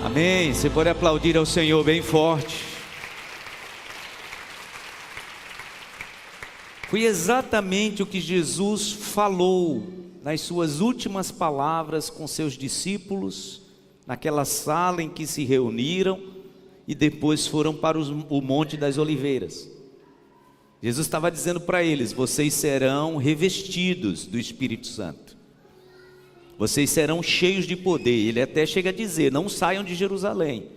Amém. Você pode aplaudir ao Senhor bem forte. Foi exatamente o que Jesus falou nas suas últimas palavras com seus discípulos, naquela sala em que se reuniram e depois foram para o Monte das Oliveiras. Jesus estava dizendo para eles: vocês serão revestidos do Espírito Santo, vocês serão cheios de poder. Ele até chega a dizer: não saiam de Jerusalém,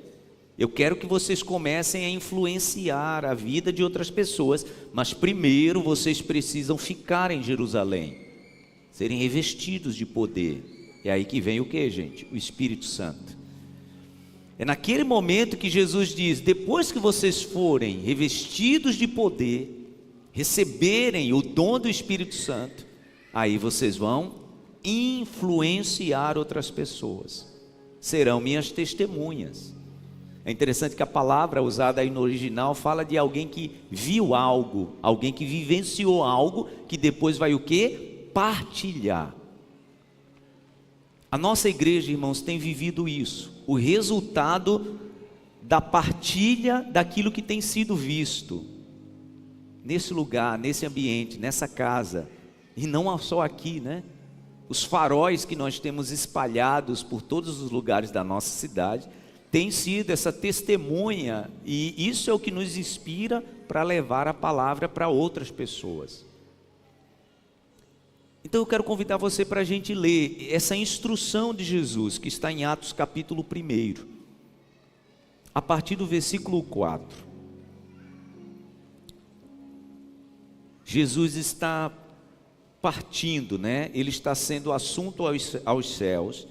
eu quero que vocês comecem a influenciar a vida de outras pessoas, mas primeiro vocês precisam ficar em Jerusalém, serem revestidos de poder. É aí que vem o que, gente? O Espírito Santo. É naquele momento que Jesus diz: depois que vocês forem revestidos de poder, receberem o dom do Espírito Santo, aí vocês vão influenciar outras pessoas, serão minhas testemunhas. É interessante que a palavra usada aí no original fala de alguém que viu algo, alguém que vivenciou algo, que depois vai o quê? Partilhar. A nossa igreja, irmãos, tem vivido isso, o resultado da partilha daquilo que tem sido visto nesse lugar, nesse ambiente, nessa casa, e não só aqui, né? Os faróis que nós temos espalhados por todos os lugares da nossa cidade tem sido essa testemunha, e isso é o que nos inspira para levar a palavra para outras pessoas. Então eu quero convidar você para a gente ler essa instrução de Jesus, que está em Atos capítulo 1, a partir do versículo 4. Jesus está partindo, né? Ele está sendo assunto aos céus,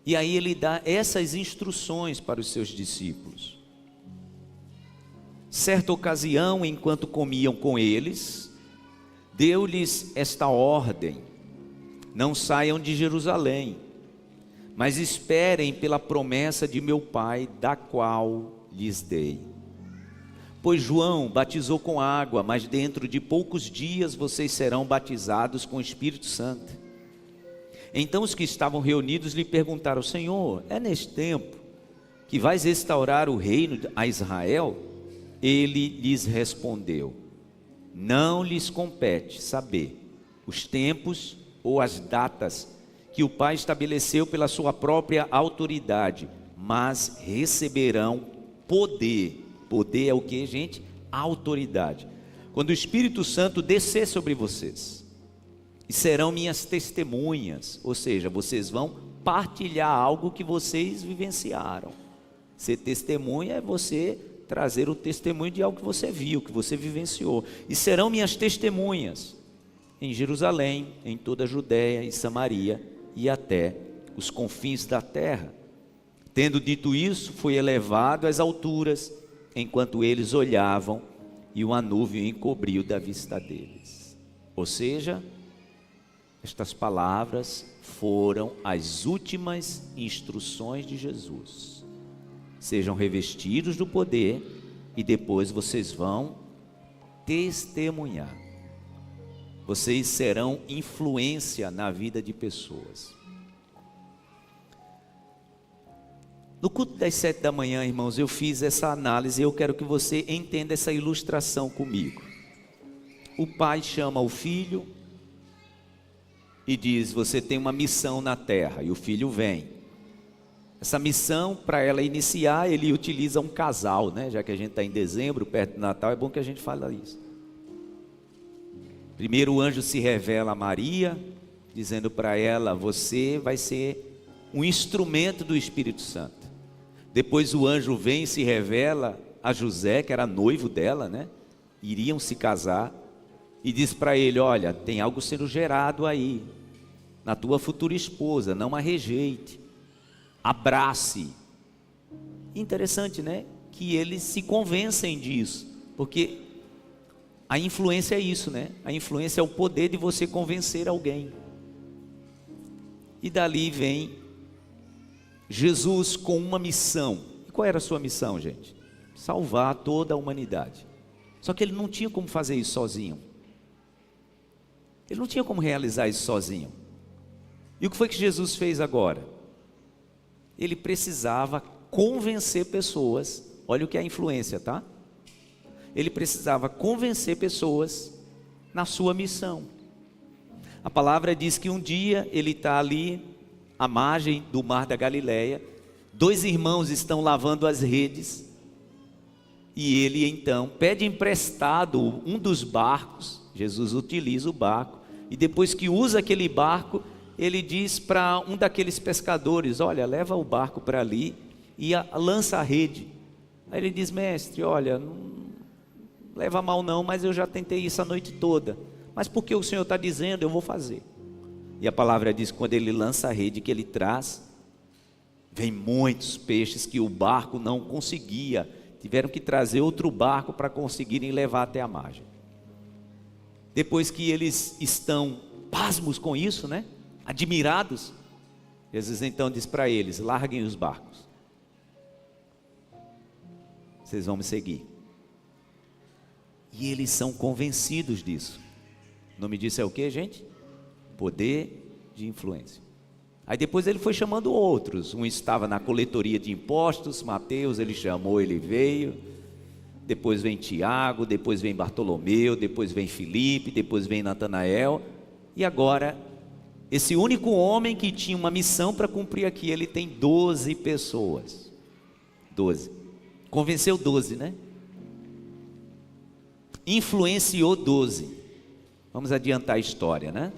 e aí ele dá essas instruções para os seus discípulos. Certa ocasião, enquanto comiam com eles, deu-lhes esta ordem: não saiam de Jerusalém, mas esperem pela promessa de meu Pai, da qual lhes dei. Pois João batizou com água, mas dentro de poucos dias vocês serão batizados com o Espírito Santo. Então os que estavam reunidos lhe perguntaram: Senhor, é neste tempo que vais restaurar o reino a Israel? Ele lhes respondeu: não lhes compete saber os tempos ou as datas que o Pai estabeleceu pela sua própria autoridade, mas receberão poder. Poder é o que, gente? Autoridade. Quando o Espírito Santo descer sobre vocês, e serão minhas testemunhas, ou seja, vocês vão partilhar algo que vocês vivenciaram. Ser testemunha é você trazer o testemunho de algo que você viu, que você vivenciou. E serão minhas testemunhas em Jerusalém, em toda a Judéia e Samaria e até os confins da terra. Tendo dito isso, foi elevado às alturas, enquanto eles olhavam, e uma nuvem encobriu da vista deles. Ou seja, estas palavras foram as últimas instruções de Jesus. Sejam revestidos do poder e depois vocês vão testemunhar. Vocês serão influência na vida de pessoas. No culto das 7 da manhã, irmãos, eu fiz essa análise e eu quero que você entenda essa ilustração comigo. O pai chama o filho e diz: você tem uma missão na terra, e o filho vem. Essa missão, para ela iniciar, ele utiliza um casal, né? Já que a gente está em dezembro, perto do Natal, é bom que a gente fale isso. Primeiro o anjo se revela a Maria, dizendo para ela: você vai ser um instrumento do Espírito Santo. Depois o anjo vem e se revela a José, que era noivo dela, né? Iriam se casar, e diz para ele: olha, tem algo sendo gerado aí, na tua futura esposa, não a rejeite, abrace. Interessante, né? Que eles se convencem disso, porque a influência é isso, né? A influência é o poder de você convencer alguém. E dali vem Jesus com uma missão. E qual era a sua missão, gente? Salvar toda a humanidade. Só que ele não tinha como fazer isso sozinho. Ele não tinha como realizar isso sozinho. E o que foi que Jesus fez agora? ele precisava convencer pessoas. Olha o que é a influência, tá? Ele precisava convencer pessoas na sua missão. A palavra diz que um dia ele está ali à margem do mar da Galileia, 2 irmãos estão lavando as redes, e ele então pede emprestado um dos barcos. Jesus utiliza o barco, e depois que usa aquele barco, ele diz para um daqueles pescadores: olha, leva o barco para ali e lança a rede. Aí ele diz: mestre, olha, não leva mal não, mas eu já tentei isso a noite toda, mas porque o Senhor está dizendo, eu vou fazer. E a palavra diz que quando ele lança a rede que ele traz, vem muitos peixes que o barco não conseguia, tiveram que trazer outro barco para conseguirem levar até a margem. Depois que eles estão pasmos com isso, né? Admirados, Jesus então diz para eles: larguem os barcos, vocês vão me seguir. E eles são convencidos disso. O nome disso é o que, gente? Poder de influência. Aí depois ele foi chamando outros. Um estava na coletoria de impostos, Mateus, ele chamou, ele veio. Depois vem Tiago, depois vem Bartolomeu, depois vem Filipe, depois vem Natanael. E agora, esse único homem que tinha uma missão para cumprir aqui, ele tem 12 pessoas. 12. Convenceu 12, né? Influenciou 12. Vamos adiantar a história, né?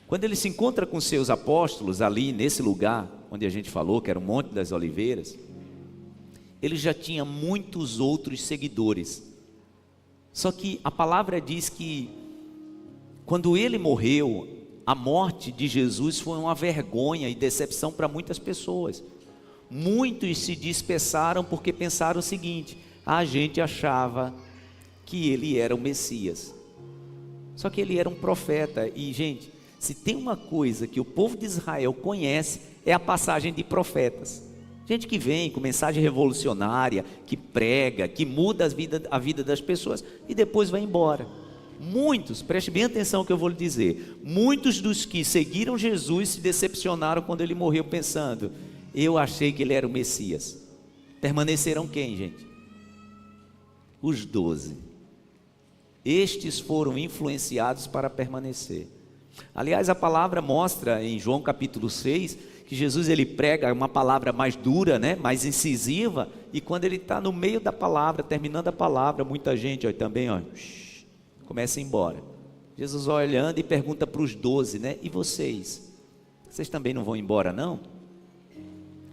Quando ele se encontra com seus apóstolos ali nesse lugar onde a gente falou que era o Monte das Oliveiras, ele já tinha muitos outros seguidores. Só que a palavra diz que quando ele morreu, a morte de Jesus foi uma vergonha e decepção para muitas pessoas. Muitos se dispersaram porque pensaram o seguinte: a gente achava que ele era o Messias, só que ele era um profeta. E gente, se tem uma coisa que o povo de Israel conhece, é a passagem de profetas. Gente que vem com mensagem revolucionária, que prega, que muda a vida das pessoas e depois vai embora. Muitos, preste bem atenção ao que eu vou lhe dizer, muitos dos que seguiram Jesus se decepcionaram quando ele morreu pensando: eu achei que ele era o Messias. Permaneceram quem, gente? Os 12. Estes foram influenciados para permanecer. Aliás, a palavra mostra em João capítulo 6, que Jesus ele prega uma palavra mais dura, né? Mais incisiva, e quando ele está no meio da palavra, terminando a palavra, muita gente também começa a ir embora. Jesus vai olhando e pergunta para os 12, né? E vocês? Vocês também não vão embora não?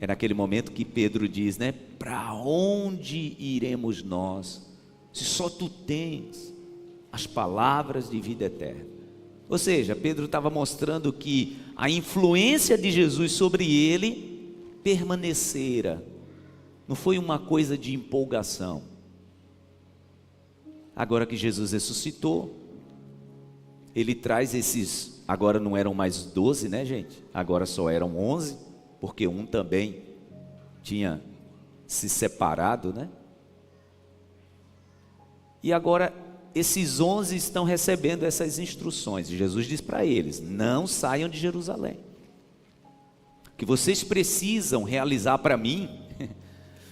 É naquele momento que Pedro diz, né? Para onde iremos nós, se só tu tens as palavras de vida eterna? Ou seja, Pedro estava mostrando que a influência de Jesus sobre ele permanecera, não foi uma coisa de empolgação. Agora que Jesus ressuscitou, ele traz esses, agora não eram mais 12, né, gente? Agora só eram 11, porque um também tinha se separado, né? E agora esses 11 estão recebendo essas instruções. E Jesus diz para eles: não saiam de Jerusalém. O que vocês precisam realizar para mim,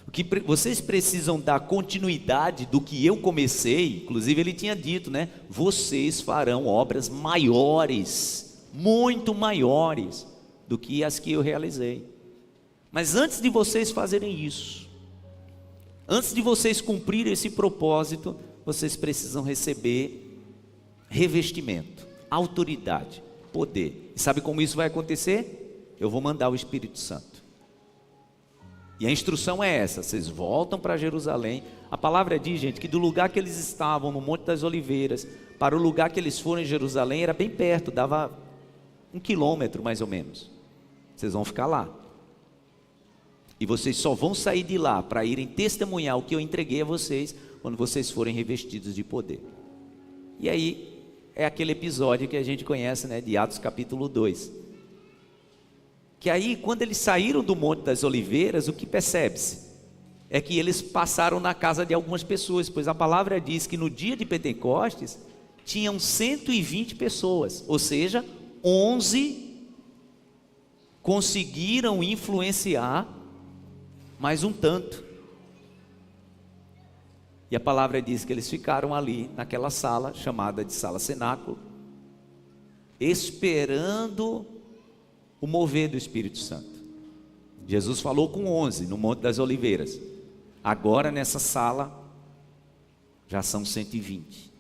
o que vocês precisam dar continuidade do que eu comecei. Inclusive ele tinha dito, né? Vocês farão obras maiores, muito maiores do que as que eu realizei. Mas antes de vocês fazerem isso, antes de vocês cumprirem esse propósito, vocês precisam receber revestimento, autoridade, poder. E sabe como isso vai acontecer? Eu vou mandar o Espírito Santo. E a instrução é essa: vocês voltam para Jerusalém. A palavra diz, gente, que do lugar que eles estavam no Monte das Oliveiras para o lugar que eles foram em Jerusalém era bem perto, dava 1 quilômetro mais ou menos. Vocês vão ficar lá. E vocês só vão sair de lá para irem testemunhar o que eu entreguei a vocês quando vocês forem revestidos de poder. E aí é aquele episódio que a gente conhece, né, de Atos capítulo 2. Que aí quando eles saíram do Monte das Oliveiras, o que percebe-se? É que eles passaram na casa de algumas pessoas, pois a palavra diz que no dia de Pentecostes tinham 120 pessoas, ou seja, 11 conseguiram influenciar mais um tanto. E a palavra diz que eles ficaram ali, naquela sala, chamada de sala cenáculo, esperando o mover do Espírito Santo. Jesus falou com 11 no Monte das Oliveiras. Agora nessa sala já são 120.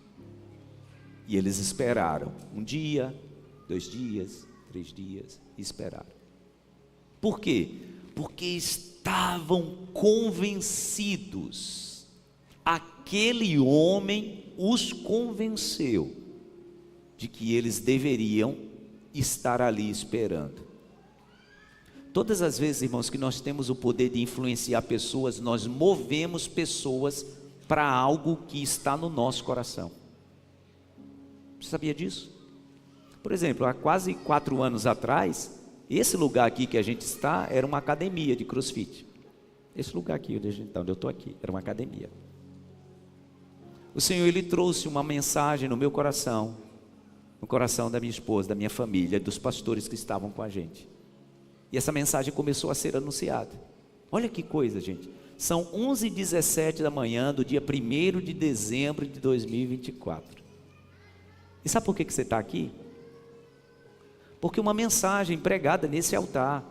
E eles esperaram 1 dia, 2 dias, 3 dias, e esperaram. Por quê? Porque estavam convencidos. Aquele homem os convenceu de que eles deveriam estar ali esperando. Todas as vezes, irmãos, que nós temos o poder de influenciar pessoas, nós movemos pessoas para algo que está no nosso coração. Você sabia disso? Por exemplo, há quase 4 anos atrás, esse lugar aqui que a gente está era uma academia de CrossFit. Esse lugar aqui onde eu estou aqui, era uma academia. O Senhor, Ele trouxe uma mensagem no meu coração, no coração da minha esposa, da minha família, dos pastores que estavam com a gente. E essa mensagem começou a ser anunciada. Olha que coisa, gente. São 11h17 da manhã do dia 1º de dezembro de 2024. E sabe por que você está aqui? Porque uma mensagem pregada nesse altar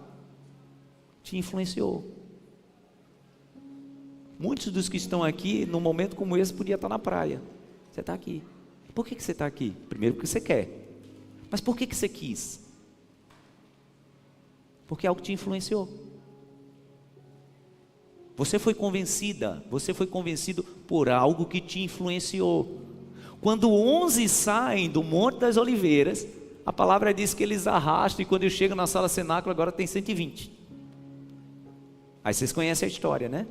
te influenciou. Muitos dos que estão aqui, num momento como esse, podia estar na praia. Você está aqui. Por que você está aqui? Primeiro porque você quer. Mas por que você quis? Porque algo te influenciou. Você foi convencida, você foi convencido por algo que te influenciou. Quando 11 saem do Monte das Oliveiras, a palavra diz que eles arrastam, e quando eles chegam na sala cenáculo, agora tem 120. Aí vocês conhecem a história, né?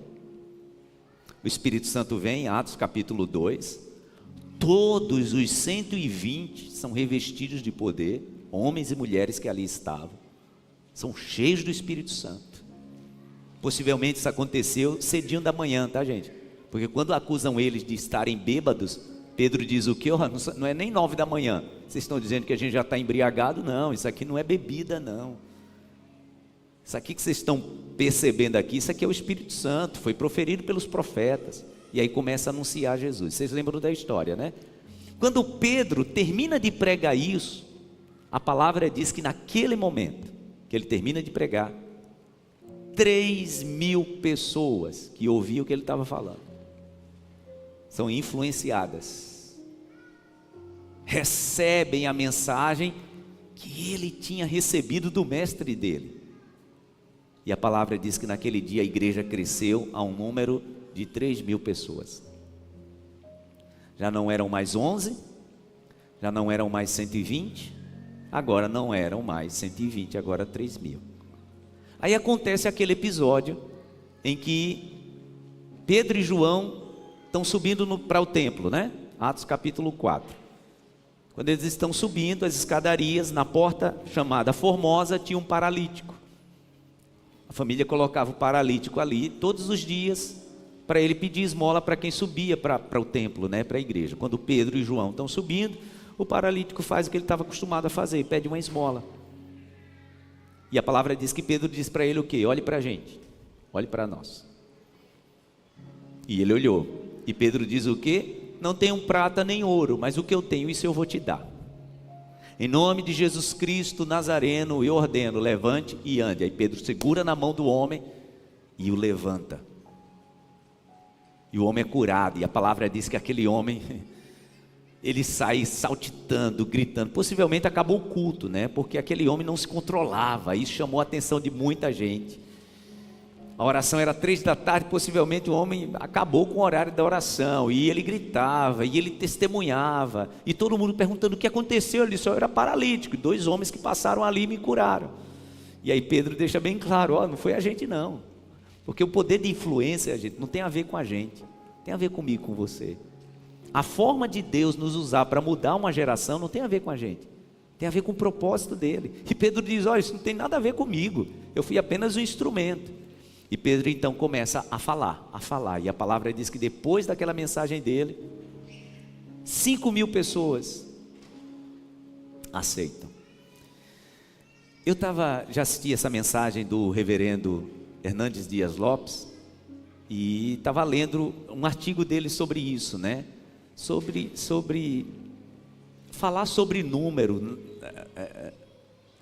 O Espírito Santo vem, Atos capítulo 2, todos os 120 são revestidos de poder, homens e mulheres que ali estavam, são cheios do Espírito Santo. Possivelmente isso aconteceu cedinho da manhã, tá, gente? Porque quando acusam eles de estarem bêbados, Pedro diz o quê? Não é nem 9 da manhã, vocês estão dizendo que a gente já está embriagado? Não, isso aqui não é bebida, não. Isso aqui que vocês estão percebendo aqui, isso aqui é o Espírito Santo, foi proferido pelos profetas. E aí começa a anunciar Jesus. Vocês lembram da história, né? Quando Pedro termina de pregar isso, a palavra diz que naquele momento que ele termina de pregar, 3.000 pessoas que ouviam o que ele estava falando são influenciadas, recebem a mensagem que ele tinha recebido do mestre dele. E a palavra diz que naquele dia a igreja cresceu a um número de 3.000 pessoas. Já não eram mais 11, já não eram mais 120, agora não eram mais 120, agora 3.000. Aí acontece aquele episódio em que Pedro e João estão subindo para o templo, né? Atos capítulo 4. Quando eles estão subindo as escadarias, na porta chamada Formosa tinha um paralítico. A família colocava o paralítico ali todos os dias para ele pedir esmola para quem subia para o templo, né, para a igreja. Quando Pedro e João estão subindo, o paralítico faz o que ele estava acostumado a fazer, pede uma esmola. E a palavra diz que Pedro diz para ele o quê? Olhe para a gente, olhe para nós. E ele olhou. E Pedro diz o quê? Não tenho prata nem ouro, mas o que eu tenho, isso eu vou te dar. Em nome de Jesus Cristo Nazareno, eu ordeno, levante e ande. Aí Pedro segura na mão do homem e o levanta. E o homem é curado. E a palavra diz que aquele homem, ele sai saltitando, gritando. Possivelmente acabou o culto, né? Porque aquele homem não se controlava. Isso chamou a atenção de muita gente. A oração era 3 da tarde, possivelmente o homem acabou com o horário da oração, e ele gritava, e ele testemunhava, e todo mundo perguntando o que aconteceu. Ele disse: eu era paralítico, 2 homens que passaram ali e me curaram. E aí Pedro deixa bem claro: não foi a gente não, porque o poder de influência, gente, não tem a ver com a gente, tem a ver comigo, com você. A forma de Deus nos usar para mudar uma geração não tem a ver com a gente, tem a ver com o propósito dele. E Pedro diz: olha, isso não tem nada a ver comigo, eu fui apenas um instrumento. E Pedro então começa a falar, e a palavra diz que depois daquela mensagem dele, 5.000 pessoas aceitam. Já assisti essa mensagem do reverendo Hernandes Dias Lopes, e estava lendo um artigo dele sobre isso, né? Sobre falar sobre número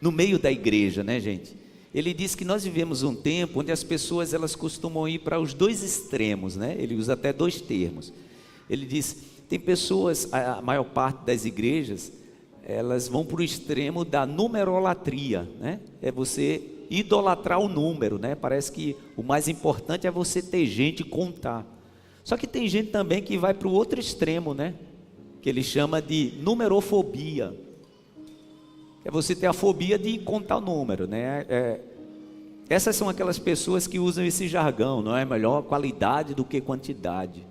no meio da igreja, né, gente? Ele diz que nós vivemos um tempo onde as pessoas elas costumam ir para os dois extremos, né? Ele usa até dois termos. Ele diz, tem pessoas, a maior parte das igrejas, elas vão para o extremo da numerolatria, né? É você idolatrar o número, né? Parece que o mais importante é você ter gente e contar. Só que tem gente também que vai para o outro extremo, né? Que ele chama de numerofobia. É você ter a fobia de contar o número, né? Essas são aquelas pessoas que usam esse jargão, não é melhor qualidade do que quantidade.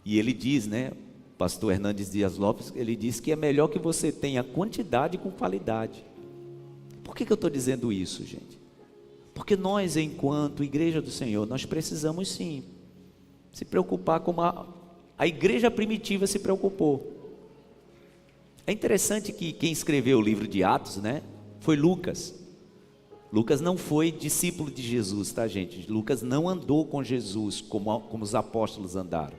E ele diz, né? O pastor Hernandes Dias Lopes, ele diz que é melhor que você tenha quantidade com qualidade. Por que eu estou dizendo isso, gente? Porque nós, enquanto igreja do Senhor, nós precisamos sim se preocupar como a igreja primitiva se preocupou. É interessante que quem escreveu o livro de Atos, né, foi Lucas. Lucas não foi discípulo de Jesus, tá, gente? Lucas não andou com Jesus como os apóstolos andaram.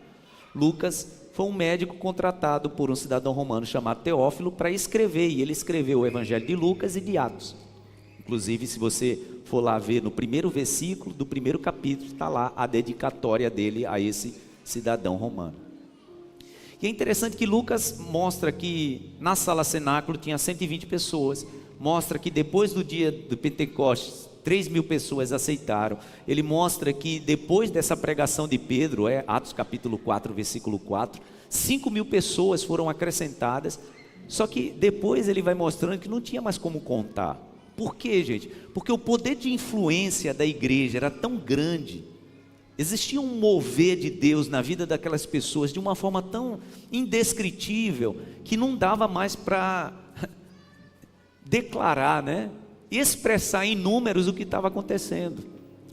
Lucas foi um médico contratado por um cidadão romano chamado Teófilo para escrever, e ele escreveu o Evangelho de Lucas e de Atos. Inclusive, se você for lá ver no primeiro versículo do primeiro capítulo, está lá a dedicatória dele a esse cidadão romano. E é interessante que Lucas mostra que na sala cenáculo tinha 120 pessoas, mostra que depois do dia do Pentecostes, 3.000 pessoas aceitaram. Ele mostra que depois dessa pregação de Pedro, Atos capítulo 4, versículo 4, 5.000 pessoas foram acrescentadas, só que depois ele vai mostrando que não tinha mais como contar. Por quê, gente? Porque o poder de influência da igreja era tão grande, existia um mover de Deus na vida daquelas pessoas de uma forma tão indescritível, que não dava mais para declarar, né? E expressar em números o que estava acontecendo.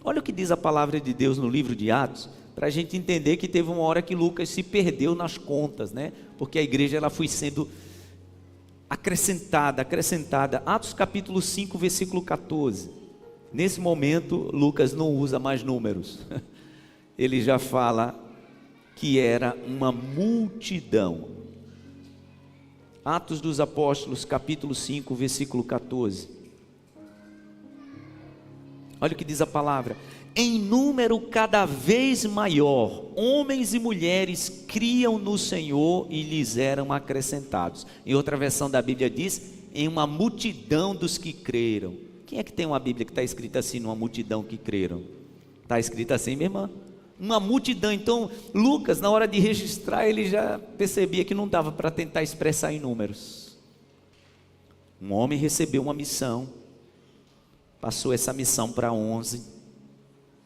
Olha o que diz a palavra de Deus no livro de Atos, para a gente entender que teve uma hora que Lucas se perdeu nas contas, né? Porque a igreja ela foi sendo acrescentada. Atos capítulo 5, versículo 14. Nesse momento, Lucas não usa mais números. Ele já fala que era uma multidão. Atos dos Apóstolos, capítulo 5, versículo 14. Olha o que diz a palavra: em número cada vez maior, homens e mulheres criam no Senhor e lhes eram acrescentados. Em outra versão da Bíblia diz, em uma multidão dos que creram. Quem é que tem uma Bíblia que está escrita assim, numa multidão que creram? Está escrita assim, minha irmã? Uma multidão. Então Lucas, na hora de registrar, ele já percebia que não dava para tentar expressar em números. Um homem recebeu uma missão, passou essa missão para 11,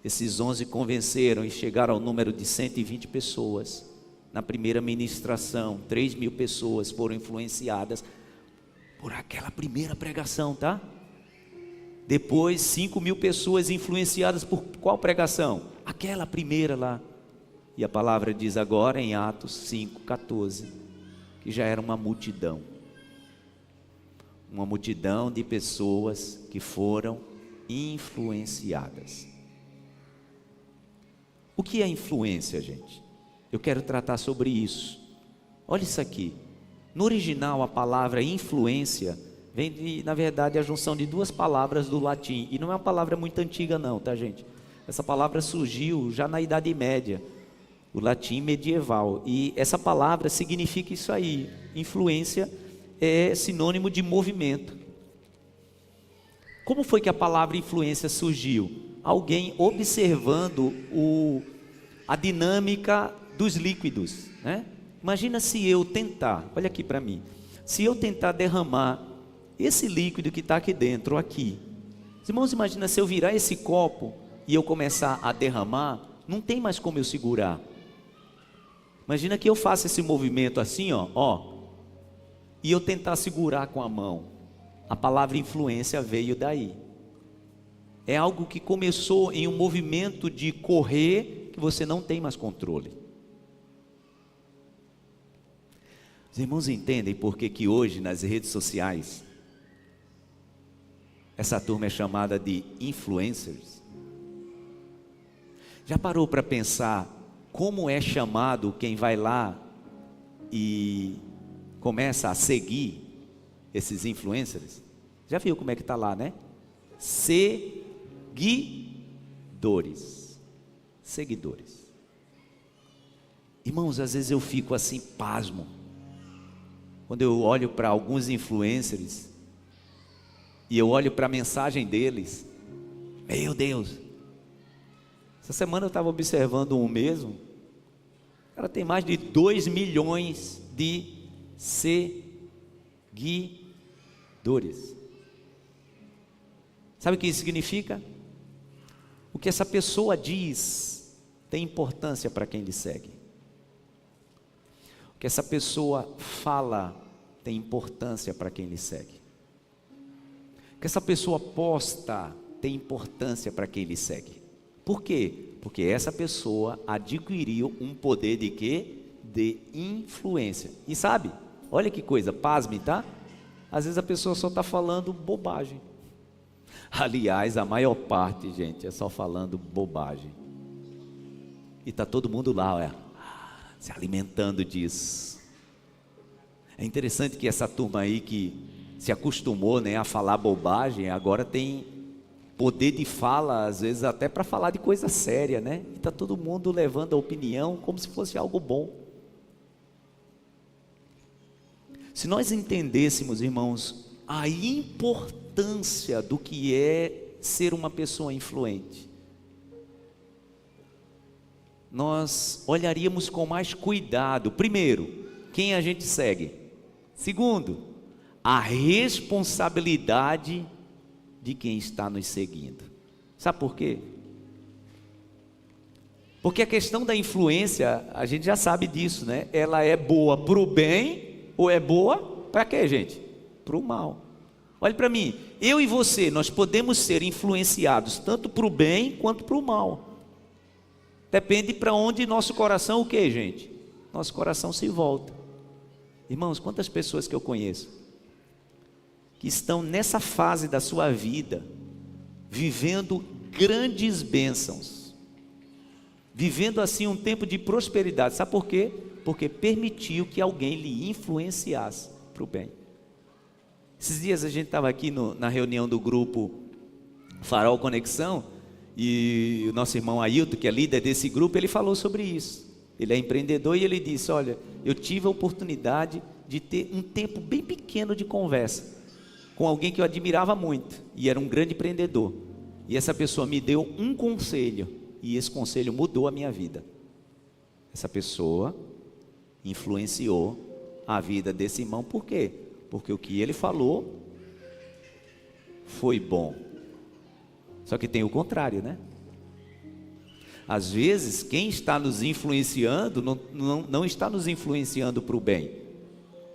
esses 11 convenceram e chegaram ao número de 120 pessoas. Na primeira ministração, 3.000 pessoas foram influenciadas por aquela primeira pregação, tá? Depois 5.000 pessoas influenciadas por qual pregação? Aquela primeira lá. E a palavra diz agora em Atos 5:14, que já era uma multidão de pessoas que foram influenciadas. O que é influência, gente? Eu quero tratar sobre isso. Olha isso aqui. No original, a palavra influência vem de, na verdade, a junção de duas palavras do latim. E não é uma palavra muito antiga não, tá, gente? Essa palavra surgiu já na Idade Média, o latim medieval. E essa palavra significa isso aí. Influência é sinônimo de movimento. Como foi que a palavra influência surgiu? Alguém observando a dinâmica dos líquidos, né? Imagina se eu tentar, olha aqui para mim, se eu tentar derramar esse líquido que está aqui dentro, aqui. Os irmãos, imagina se eu virar esse copo e eu começar a derramar, não tem mais como eu segurar. Imagina que eu faça esse movimento assim, ó, e eu tentar segurar com a mão. A palavra influência veio daí. É algo que começou em um movimento de correr que você não tem mais controle. Os irmãos entendem por que hoje nas redes sociais Essa turma é chamada de influencers. Já parou para pensar como é chamado quem vai lá e começa a seguir esses influencers? Já viu como é que está lá, né? Seguidores. Seguidores. Irmãos, às vezes eu fico assim, pasmo, quando eu olho para alguns influencers e eu olho para a mensagem deles. Meu Deus! Essa semana eu estava observando um mesmo. Ela tem mais de 2 milhões de seguidores. Sabe o que isso significa? O que essa pessoa diz tem importância para quem lhe segue. O que essa pessoa fala tem importância para quem lhe segue. O que essa pessoa posta tem importância para quem lhe segue. Por quê? Porque essa pessoa adquiriu um poder de quê? De influência. E sabe, olha que coisa, pasme, tá? Às vezes a pessoa só está falando bobagem. Aliás, a maior parte, gente, é só falando bobagem. E está todo mundo lá, olha, se alimentando disso. É interessante que essa turma aí que se acostumou, né, a falar bobagem, agora tem poder de fala, às vezes até para falar de coisa séria, né? E está todo mundo levando a opinião como se fosse algo bom. Se nós entendêssemos, irmãos, a importância do que é ser uma pessoa influente, nós olharíamos com mais cuidado, primeiro, quem a gente segue. Segundo, a responsabilidade de quem está nos seguindo. Sabe por quê? Porque a questão da influência, a gente já sabe disso, né? Ela é boa para o bem ou é boa para quê, gente? Para o mal. Olhe para mim, eu e você, nós podemos ser influenciados tanto para o bem quanto para o mal. Depende para onde nosso coração, o quê, gente? Nosso coração se volta. Irmãos, quantas pessoas que eu conheço que estão nessa fase da sua vida, vivendo grandes bênçãos, vivendo assim um tempo de prosperidade. Sabe por quê? Porque permitiu que alguém lhe influenciasse para o bem. Esses dias a gente estava aqui na reunião do grupo Farol Conexão, e o nosso irmão Ailton, que é líder desse grupo, ele falou sobre isso. Ele é empreendedor e ele disse, olha, eu tive a oportunidade de ter um tempo bem pequeno de conversa com alguém que eu admirava muito, e era um grande empreendedor, e essa pessoa me deu um conselho, e esse conselho mudou a minha vida. Essa pessoa influenciou a vida desse irmão. Por quê? Porque o que ele falou foi bom. Só que tem o contrário, né? Às vezes quem está nos influenciando não está nos influenciando para o bem,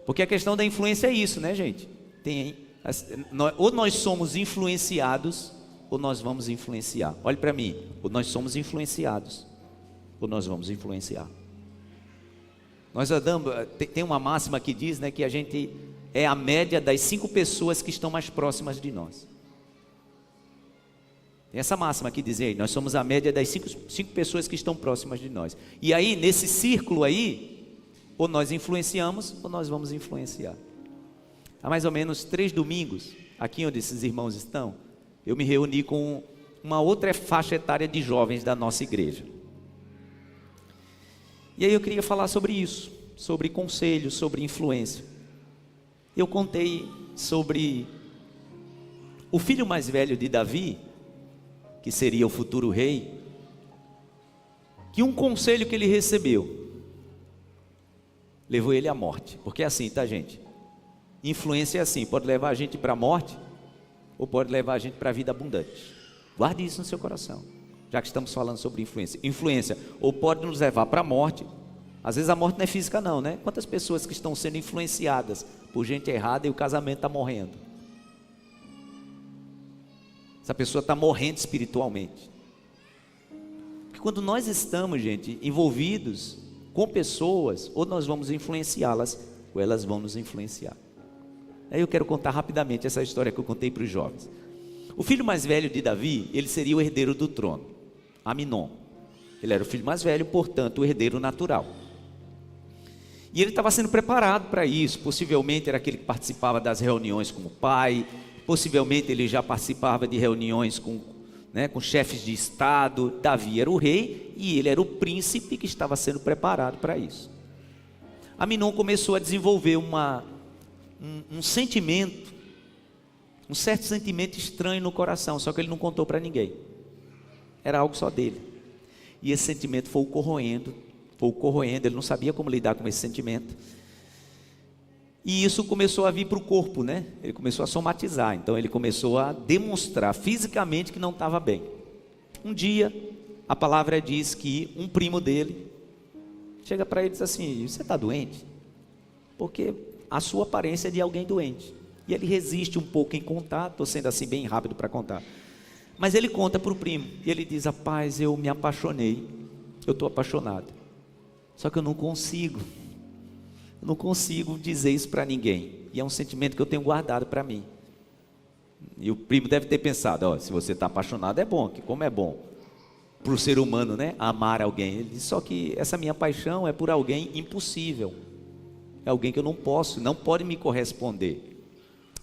porque a questão da influência é isso, né, gente? Ou nós somos influenciados, ou nós vamos influenciar. Olhe para mim, ou nós somos influenciados, ou nós vamos influenciar. Nós andamos, tem uma máxima que diz, né, que a gente é a média das 5 pessoas que estão mais próximas de nós. Tem essa máxima que diz aí, nós somos a média das 5 pessoas que estão próximas de nós. E aí, nesse círculo aí, ou nós influenciamos, ou nós vamos influenciar. Há mais ou menos 3 domingos, aqui onde esses irmãos estão, eu me reuni com uma outra faixa etária de jovens da nossa igreja. E aí eu queria falar sobre isso, sobre conselhos, sobre influência. Eu contei sobre o filho mais velho de Davi, que seria o futuro rei, que um conselho que ele recebeu levou ele à morte. Porque é assim, tá, gente? Influência é assim, pode levar a gente para a morte, ou pode levar a gente para a vida abundante. Guarde isso no seu coração, já que estamos falando sobre influência. Influência ou pode nos levar para a morte. Às vezes a morte não é física não, né? Quantas pessoas que estão sendo influenciadas por gente errada e o casamento está morrendo? Essa pessoa está morrendo espiritualmente. Porque quando nós estamos, gente, envolvidos com pessoas, ou nós vamos influenciá-las, ou elas vão nos influenciar. Aí eu quero contar rapidamente essa história que eu contei para os jovens. O filho mais velho de Davi, ele seria o herdeiro do trono, Aminon. Ele era o filho mais velho, portanto, o herdeiro natural. E ele estava sendo preparado para isso. Possivelmente era aquele que participava das reuniões com o pai, possivelmente ele já participava de reuniões com chefes de estado. Davi era o rei e ele era o príncipe que estava sendo preparado para isso. Aminon começou a desenvolver um sentimento, um certo sentimento estranho no coração, só que ele não contou para ninguém. Era algo só dele. E esse sentimento foi o corroendo, ele não sabia como lidar com esse sentimento. E isso começou a vir para o corpo, né? Ele começou a somatizar, então ele começou a demonstrar fisicamente que não estava bem. Um dia, a palavra diz que um primo dele chega para ele e diz assim: você está doente? Porque a sua aparência é de alguém doente. E ele resiste um pouco em contar, estou sendo assim bem rápido para contar. Mas ele conta para o primo, e ele diz: rapaz, eu me apaixonei, eu estou apaixonado. Só que eu não consigo dizer isso para ninguém. E é um sentimento que eu tenho guardado para mim. E o primo deve ter pensado: se você está apaixonado é bom, que como é bom para o ser humano, né, amar alguém. Ele diz: só que essa minha paixão é por alguém impossível, é alguém que eu não pode me corresponder.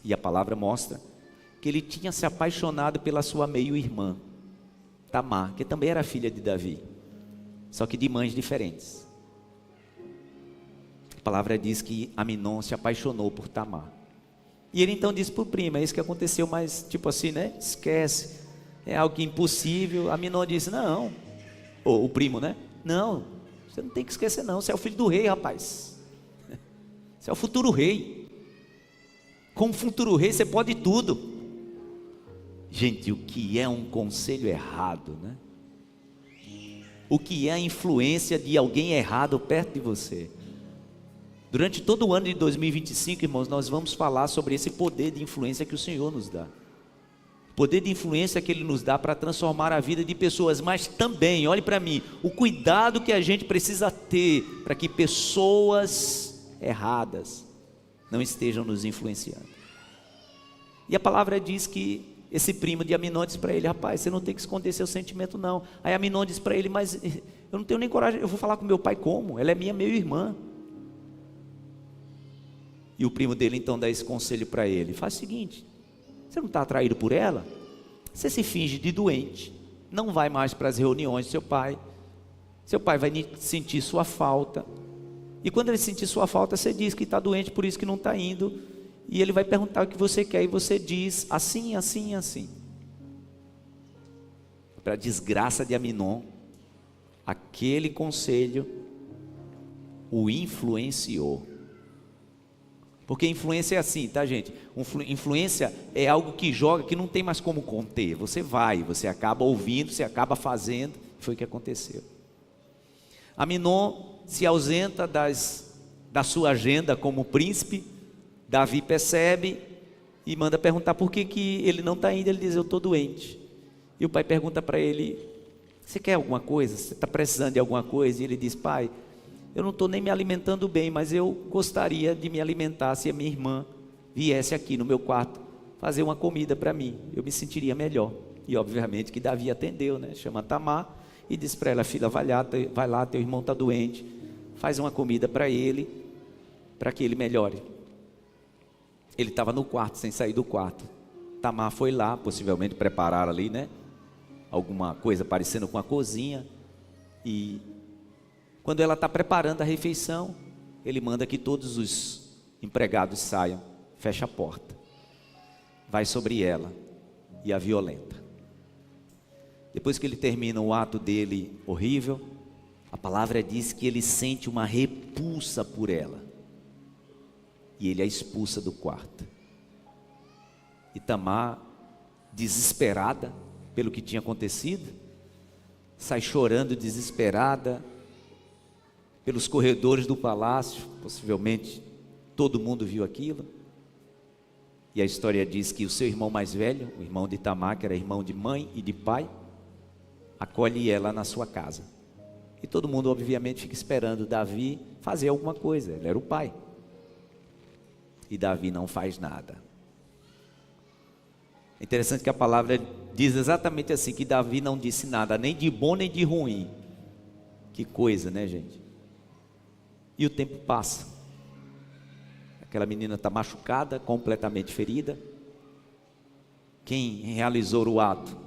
E a palavra mostra que ele tinha se apaixonado pela sua meio-irmã, Tamar, que também era filha de Davi, só que de mães diferentes. A palavra diz que Aminon se apaixonou por Tamar. E ele então disse para o primo: é isso que aconteceu, mas tipo assim, né? Esquece, é algo impossível. Aminon disse: não, o primo, né? Não, você não tem que esquecer não, você é o filho do rei, rapaz. Você é o futuro rei. Como futuro rei você pode tudo. Gente, o que é um conselho errado, né? O que é a influência de alguém errado perto de você? Durante todo o ano de 2025, irmãos, nós vamos falar sobre esse poder de influência que o Senhor nos dá. Poder de influência que Ele nos dá para transformar a vida de pessoas, mas também, olhe para mim, o cuidado que a gente precisa ter para que pessoas erradas não estejam nos influenciando. E a palavra diz que esse primo de Aminon disse para ele: rapaz, você não tem que esconder seu sentimento não. Aí Aminon disse para ele: mas eu não tenho nem coragem, eu vou falar com meu pai como? Ela é minha meio-irmã. E o primo dele então dá esse conselho para ele: faz o seguinte, você não está atraído por ela? Você se finge de doente, não vai mais para as reuniões do seu pai vai sentir sua falta, e quando ele sentir sua falta, você diz que está doente, por isso que não está indo, e ele vai perguntar o que você quer, e você diz assim, assim, assim. Para a desgraça de Aminon, aquele conselho o influenciou. Porque influência é assim, tá, gente? Influência é algo que joga, que não tem mais como conter. Você acaba ouvindo, você acaba fazendo. Foi o que aconteceu. Aminon se ausenta da sua agenda como príncipe. Davi percebe e manda perguntar por que ele não está indo. Ele diz: eu estou doente. E o pai pergunta para ele: você quer alguma coisa? Você está precisando de alguma coisa? E ele diz: pai, eu não estou nem me alimentando bem, mas eu gostaria de me alimentar se a minha irmã viesse aqui no meu quarto fazer uma comida para mim, eu me sentiria melhor. E obviamente que Davi atendeu, né? Chama Tamar e diz para ela: filha, vai lá, teu irmão está doente, faz uma comida para ele, para que ele melhore. Ele estava no quarto, sem sair do quarto. Tamar foi lá, possivelmente preparar ali, né, alguma coisa parecendo com a cozinha, e quando ela está preparando a refeição, ele manda que todos os empregados saiam, fecha a porta, vai sobre ela e a violenta. Depois que ele termina o ato dele horrível, a palavra diz que ele sente uma repulsa por ela, e ele a expulsa do quarto. E Tamar, desesperada pelo que tinha acontecido, sai chorando desesperada pelos corredores do palácio. Possivelmente todo mundo viu aquilo. E a história diz que o seu irmão mais velho, o irmão de Tamar, que era irmão de mãe e de pai, acolhe ela na sua casa. E todo mundo obviamente fica esperando Davi fazer alguma coisa, ele era o pai. E Davi não faz nada. É interessante que a palavra diz exatamente assim, que Davi não disse nada, nem de bom nem de ruim. Que coisa, né, gente? E o tempo passa. Aquela menina está machucada, completamente ferida. Quem realizou o ato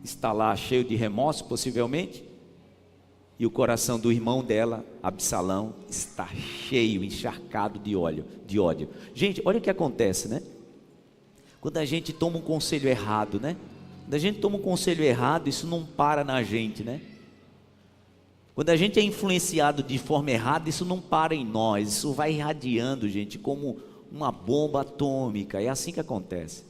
está lá cheio de remorso, possivelmente. E o coração do irmão dela, Absalão, está cheio, encharcado de ódio. Gente, olha o que acontece, né? Quando a gente toma um conselho errado, né? Quando a gente toma um conselho errado, isso não para na gente, né? Quando a gente é influenciado de forma errada, isso não para em nós. Isso vai irradiando, gente, como uma bomba atômica. É assim que acontece.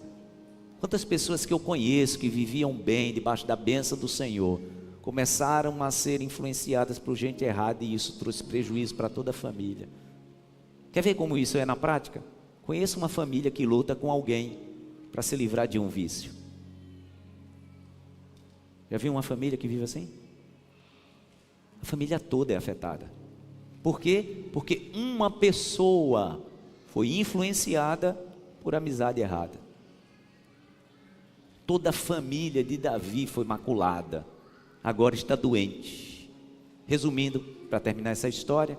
Quantas pessoas que eu conheço, que viviam bem, debaixo da bênção do Senhor, começaram a ser influenciadas por gente errada, e isso trouxe prejuízo para toda a família. Quer ver como isso é na prática? Conheço uma família que luta com alguém para se livrar de um vício. Já viu uma família que vive assim? A família toda é afetada. Por quê? Porque uma pessoa foi influenciada por amizade errada. Toda a família de Davi foi maculada. Agora está doente. Resumindo, para terminar essa história,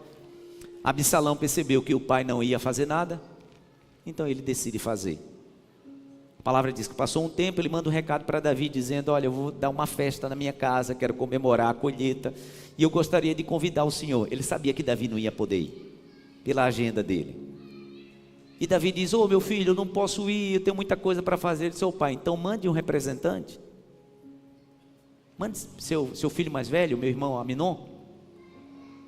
Absalão percebeu que o pai não ia fazer nada, então ele decide fazer. A palavra diz que passou um tempo, ele manda um recado para Davi dizendo: olha, eu vou dar uma festa na minha casa, quero comemorar a colheita, e eu gostaria de convidar o senhor. Ele sabia que Davi não ia poder ir, pela agenda dele. E Davi diz: ô meu filho, eu não posso ir, eu tenho muita coisa para fazer. Ele disse: ô pai, então mande um representante. Mande seu filho mais velho, meu irmão Aminon.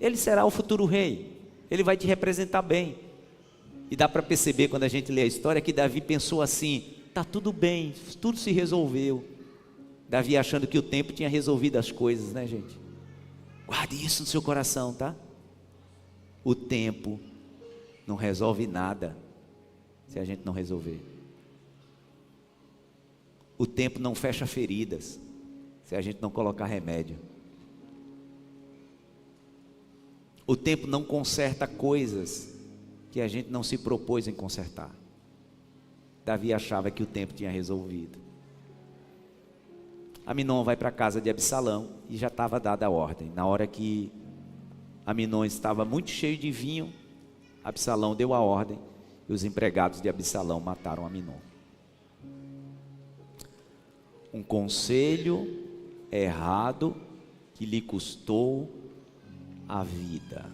Ele será o futuro rei, ele vai te representar bem. E dá para perceber quando a gente lê a história que Davi pensou assim: está tudo bem, tudo se resolveu. Davi achando que o tempo tinha resolvido as coisas, né, gente? Guarde isso no seu coração, tá? O tempo não resolve nada se a gente não resolver. O tempo não fecha feridas se a gente não colocar remédio. O tempo não conserta coisas que a gente não se propôs em consertar. Davi achava que o tempo tinha resolvido. Aminon vai para a casa de Absalão e já estava dada a ordem. Na hora que Aminon estava muito cheio de vinho, Absalão deu a ordem e os empregados de Absalão mataram Aminon. Um conselho errado que lhe custou a vida.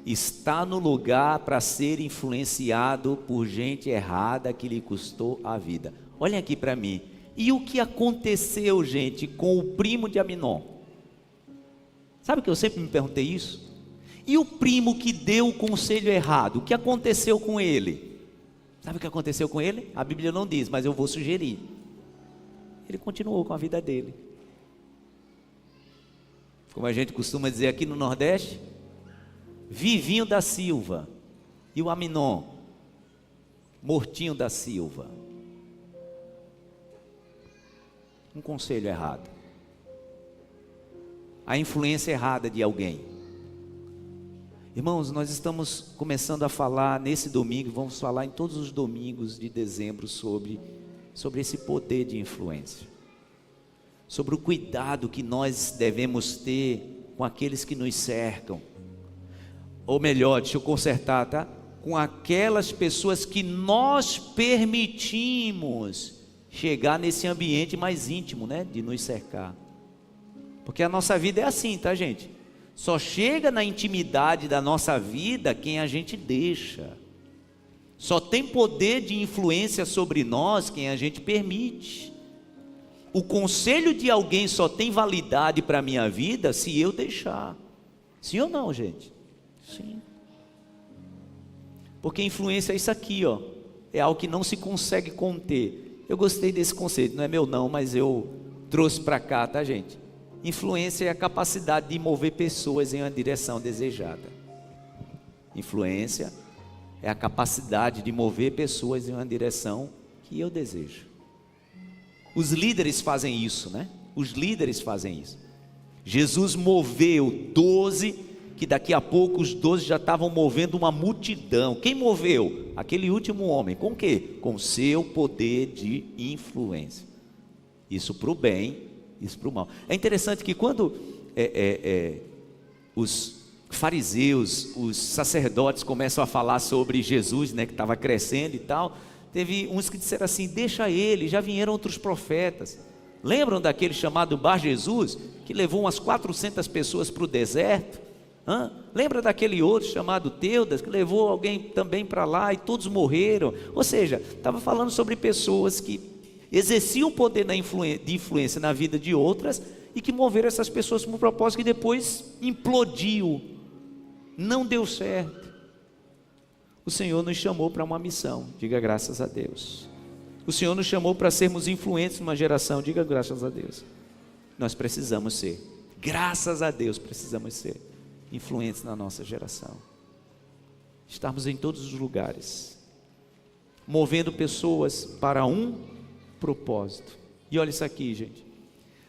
Está no lugar para ser influenciado por gente errada que lhe custou a vida. Olhem aqui para mim. E o que aconteceu, gente, com o primo de Aminon? Sabe que eu sempre me perguntei isso? E o primo que deu o conselho errado, o que aconteceu com ele? Sabe o que aconteceu com ele? A Bíblia não diz, mas eu vou sugerir. Ele continuou com a vida dele. Como a gente costuma dizer aqui no Nordeste, Vivinho da Silva e o Aminon, Mortinho da Silva. Um conselho errado, a influência errada de alguém. Irmãos, nós estamos começando a falar nesse domingo, vamos falar em todos os domingos de dezembro sobre esse poder de influência, sobre o cuidado que nós devemos ter com aqueles que nos cercam. Ou melhor, deixa eu consertar, tá? Com aquelas pessoas que nós permitimos chegar nesse ambiente mais íntimo, né? De nos cercar. Porque a nossa vida é assim, tá, gente? Só chega na intimidade da nossa vida quem a gente deixa. Só tem poder de influência sobre nós quem a gente permite. O conselho de alguém só tem validade para a minha vida se eu deixar. Sim ou não, gente? Sim. Porque influência é isso aqui, ó. É algo que não se consegue conter. Eu gostei desse conceito, não é meu não, mas eu trouxe para cá, tá, gente? Influência é a capacidade de mover pessoas em uma direção desejada. Influência é a capacidade de mover pessoas em uma direção que eu desejo. Os líderes fazem isso, né? Os líderes fazem isso. Jesus moveu 12 que daqui a pouco os 12 já estavam movendo uma multidão. Quem moveu? Aquele último homem. Com o quê? Com o seu poder de influência. Isso para o bem, isso para o mal. É interessante que quando os fariseus, os sacerdotes começam a falar sobre Jesus, né, que estava crescendo e tal, teve uns que disseram assim: deixa ele, já vieram outros profetas. Lembram daquele chamado Bar Jesus, que levou umas 400 pessoas para o deserto? Lembra daquele outro chamado Teudas, que levou alguém também para lá e todos morreram? Ou seja, estava falando sobre pessoas que exerciam o poder de influência na vida de outras e que moveram essas pessoas para um propósito que depois implodiu, não deu certo. O Senhor nos chamou para uma missão, diga graças a Deus. O Senhor nos chamou para sermos influentes numa geração, diga graças a Deus. Nós precisamos ser, graças a Deus precisamos ser influentes na nossa geração. Estarmos em todos os lugares, movendo pessoas para um propósito. E olha isso aqui, gente.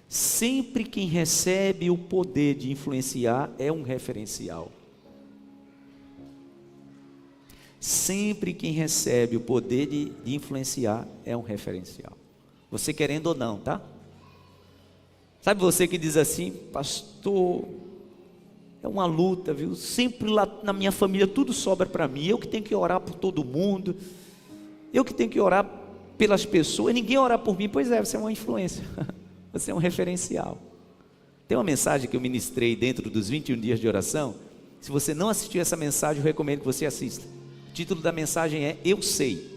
Sempre quem recebe o poder de influenciar é um referencial. Sempre quem recebe o poder de influenciar é um referencial. Você querendo ou não, tá? Sabe você que diz assim: pastor, é uma luta, viu? Sempre lá na minha família tudo sobra para mim. Eu que tenho que orar por todo mundo. Eu que tenho que orar pelas pessoas. Ninguém orar por mim. Pois é, você é uma influência. Você é um referencial. Tem uma mensagem que eu ministrei dentro dos 21 dias de oração. Se você não assistiu essa mensagem, eu recomendo que você assista. O título da mensagem é Eu Sei.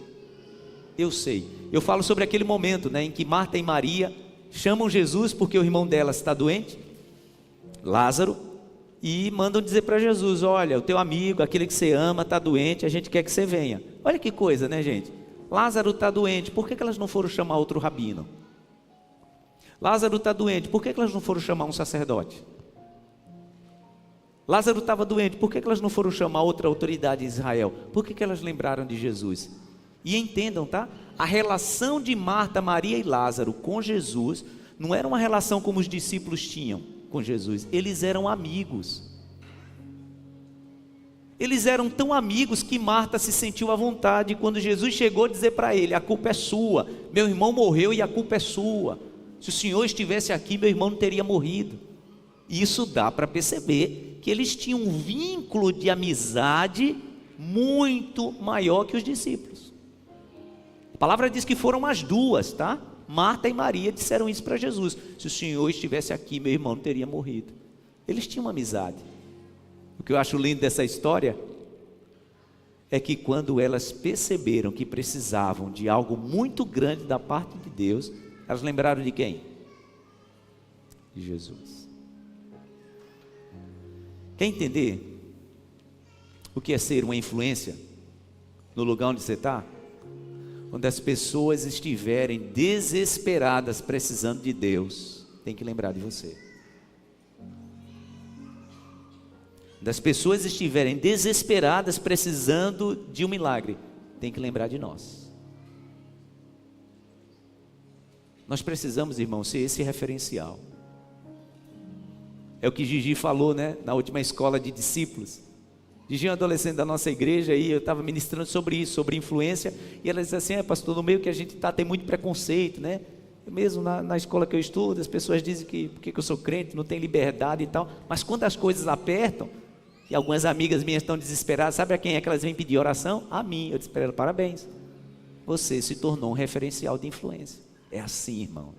Eu sei. Eu falo sobre aquele momento, né, em que Marta e Maria chamam Jesus porque o irmão delas está doente, Lázaro, e mandam dizer para Jesus: olha, o teu amigo, aquele que você ama, está doente, a gente quer que você venha. Olha que coisa, né, gente? Lázaro está doente, por que elas não foram chamar outro rabino? Lázaro está doente, por que elas não foram chamar um sacerdote? Lázaro estava doente, por que elas não foram chamar outra autoridade em Israel? Por que elas lembraram de Jesus? E entendam, tá? A relação de Marta, Maria e Lázaro com Jesus não era uma relação como os discípulos tinham com Jesus. Eles eram amigos. Eles eram tão amigos que Marta se sentiu à vontade quando Jesus chegou a dizer para ele: a culpa é sua, meu irmão morreu e a culpa é sua. Se o Senhor estivesse aqui, meu irmão não teria morrido. E isso dá para perceber que eles tinham um vínculo de amizade muito maior que os discípulos. A palavra diz que foram as duas, tá? Marta e Maria disseram isso para Jesus: se o Senhor estivesse aqui, meu irmão não teria morrido. Eles tinham uma amizade. O que eu acho lindo dessa história é que quando elas perceberam que precisavam de algo muito grande da parte de Deus, elas lembraram de quem? De Jesus. Quer entender o que é ser uma influência no lugar onde você está? Quando as pessoas estiverem desesperadas precisando de Deus, tem que lembrar de você. Quando as pessoas estiverem desesperadas precisando de um milagre, tem que lembrar de nós. Nós precisamos, irmão, ser esse referencial. É o que Gigi falou, né, na última escola de discípulos. Gigi é um adolescente da nossa igreja e eu estava ministrando sobre isso, sobre influência, e ela disse assim: pastor, no meio que a gente está tem muito preconceito, né? Eu mesmo na escola que eu estudo, as pessoas dizem que porque eu sou crente, não tem liberdade e tal, mas quando as coisas apertam, e algumas amigas minhas estão desesperadas, sabe a quem é que elas vêm pedir oração? A mim. Eu disse para ela: parabéns, você se tornou um referencial de influência. É assim, irmãos.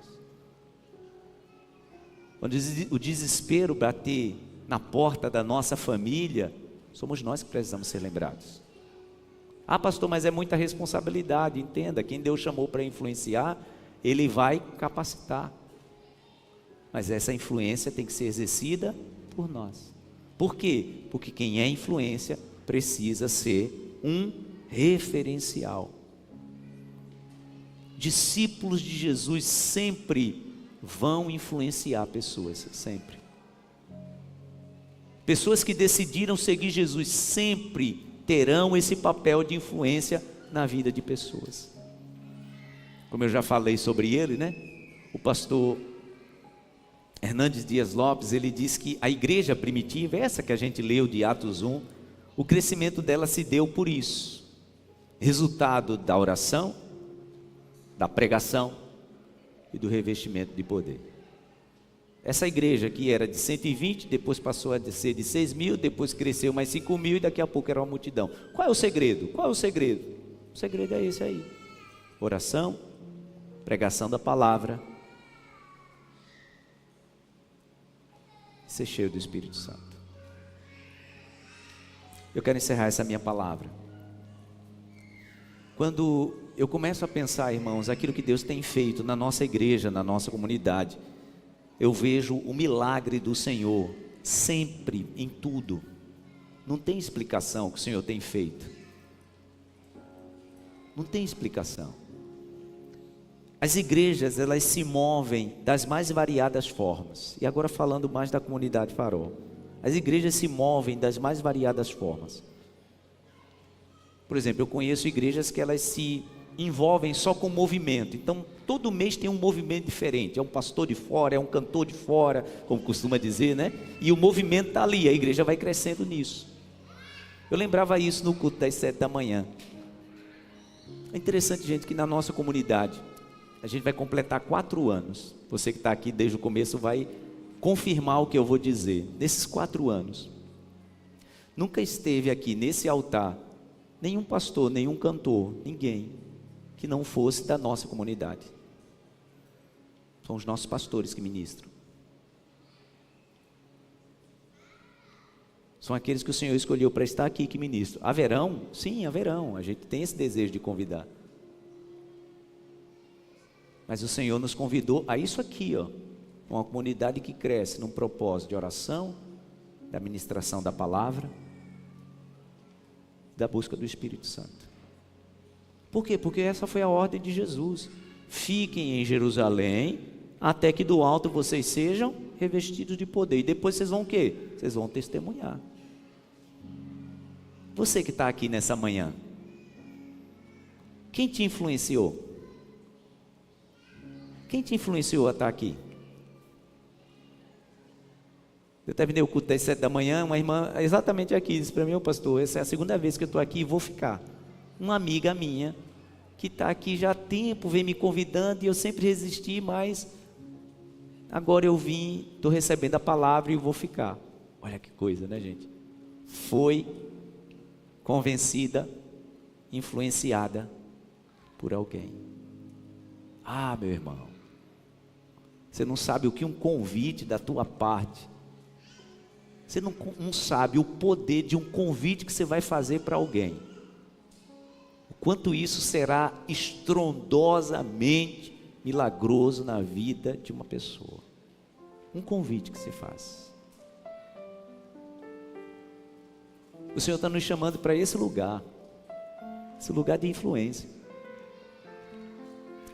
Quando o desespero bater na porta da nossa família, somos nós que precisamos ser lembrados. Ah, pastor, mas é muita responsabilidade. Entenda, quem Deus chamou para influenciar, Ele vai capacitar. Mas essa influência tem que ser exercida por nós. Por quê? Porque quem é influência precisa ser um referencial. Discípulos de Jesus sempre vão influenciar pessoas, sempre. Pessoas que decidiram seguir Jesus sempre terão esse papel de influência na vida de pessoas. Como eu já falei sobre ele, né? O pastor Hernandes Dias Lopes, ele diz que a igreja primitiva, essa que a gente leu de Atos 1, o crescimento dela se deu por isso. Resultado da oração, da pregação e do revestimento de poder. Essa igreja que era de 120, depois passou a ser de 6.000, depois cresceu mais 5.000 e daqui a pouco era uma multidão. Qual é o segredo? Qual é o segredo? O segredo é esse aí. Oração, pregação da palavra, ser cheio do Espírito Santo. Eu quero encerrar essa minha palavra. Quando eu começo a pensar, irmãos, aquilo que Deus tem feito na nossa igreja, na nossa comunidade, eu vejo o milagre do Senhor, sempre, em tudo. Não tem explicação o que o Senhor tem feito. Não tem explicação. As igrejas, elas se movem das mais variadas formas. E agora falando mais da comunidade Farol. As igrejas se movem das mais variadas formas. Por exemplo, eu conheço igrejas que elas se envolvem só com movimento. Então, todo mês tem um movimento diferente. É um pastor de fora, é um cantor de fora, como costuma dizer, né? E o movimento está ali, a igreja vai crescendo nisso. Eu lembrava isso no culto das 7 da manhã. É interessante, gente, que na nossa comunidade, a gente vai completar 4 anos. Você que está aqui desde o começo vai confirmar o que eu vou dizer. Nesses 4 anos, nunca esteve aqui nesse altar nenhum pastor, nenhum cantor, ninguém que não fosse da nossa comunidade. São os nossos pastores que ministram. São aqueles que o Senhor escolheu para estar aqui que ministram. Haverão? Sim, haverão. A gente tem esse desejo de convidar. Mas o Senhor nos convidou a isso aqui, ó, uma comunidade que cresce num propósito de oração, da ministração da palavra, da busca do Espírito Santo. Por quê? Porque essa foi a ordem de Jesus. Fiquem em Jerusalém, até que do alto vocês sejam revestidos de poder. E depois vocês vão o quê? Vocês vão testemunhar. Você que está aqui nessa manhã, quem te influenciou? Quem te influenciou a estar aqui? Eu terminei o culto das 7 da manhã, uma irmã exatamente aqui disse para mim: pastor, essa é a segunda vez que eu estou aqui e vou ficar. Uma amiga minha, que está aqui já há tempo, vem me convidando e eu sempre resisti, mas agora eu vim, estou recebendo a palavra e vou ficar. Olha que coisa, né, gente? Foi convencida, influenciada por alguém. Ah, meu irmão, você não sabe o que um convite da tua parte, você não sabe o poder de um convite que você vai fazer para alguém, o quanto isso será estrondosamente milagroso na vida de uma pessoa. Um convite que se faz. O Senhor está nos chamando para esse lugar de influência.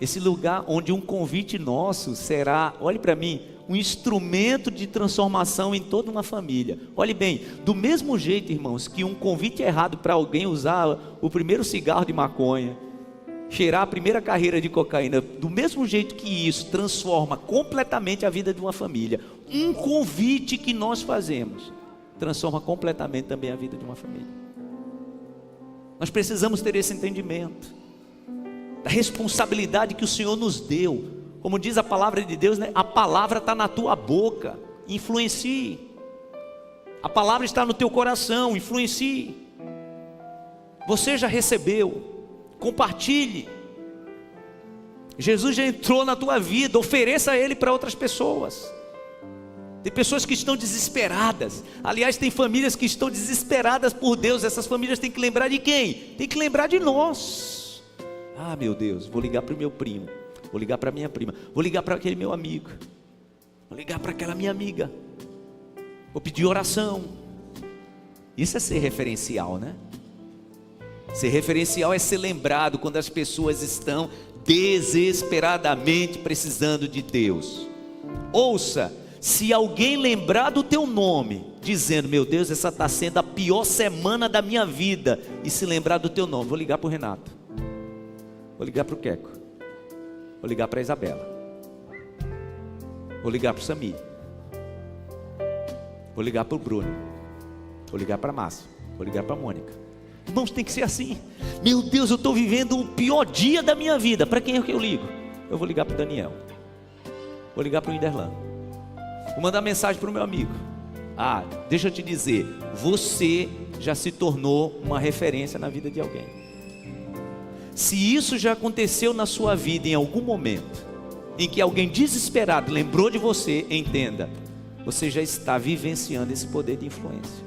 Esse lugar onde um convite nosso será, olhe para mim, um instrumento de transformação em toda uma família. Olhe bem, do mesmo jeito, irmãos, que um convite errado para alguém usar o primeiro cigarro de maconha, cheirar a primeira carreira de cocaína, do mesmo jeito que isso transforma completamente a vida de uma família, um convite que nós fazemos transforma completamente também a vida de uma família. Nós precisamos ter esse entendimento da responsabilidade que o Senhor nos deu. Como diz a palavra de Deus, né? A palavra está na tua boca, influencie. A palavra está no teu coração, influencie. Você já recebeu, compartilhe. Jesus já entrou na tua vida, ofereça Ele para outras pessoas. Tem pessoas que estão desesperadas. Aliás, tem famílias que estão desesperadas por Deus. Essas famílias têm que lembrar de quem? Tem que lembrar de nós. Ah, meu Deus, vou ligar para o meu primo, vou ligar para a minha prima, vou ligar para aquele meu amigo, vou ligar para aquela minha amiga, vou pedir oração. Isso é ser referencial, né? Ser referencial é ser lembrado quando as pessoas estão desesperadamente precisando de Deus. Ouça, se alguém lembrar do teu nome, dizendo: meu Deus, essa está sendo a pior semana da minha vida, e se lembrar do teu nome, vou ligar para o Renato, vou ligar para o Queco, vou ligar para a Isabela, vou ligar para o Samir, Vou ligar para o Bruno, vou ligar para a Márcia, vou ligar para a Mônica. Irmãos, tem que ser assim. Meu Deus, eu estou vivendo o pior dia da minha vida. Para quem é que eu ligo? Eu vou ligar para o Daniel, vou ligar para o Inderlan, vou mandar mensagem para o meu amigo. Ah, deixa eu te dizer, você já se tornou uma referência na vida de alguém. Se isso já aconteceu na sua vida em algum momento, em que alguém desesperado lembrou de você, entenda, você já está vivenciando esse poder de influência.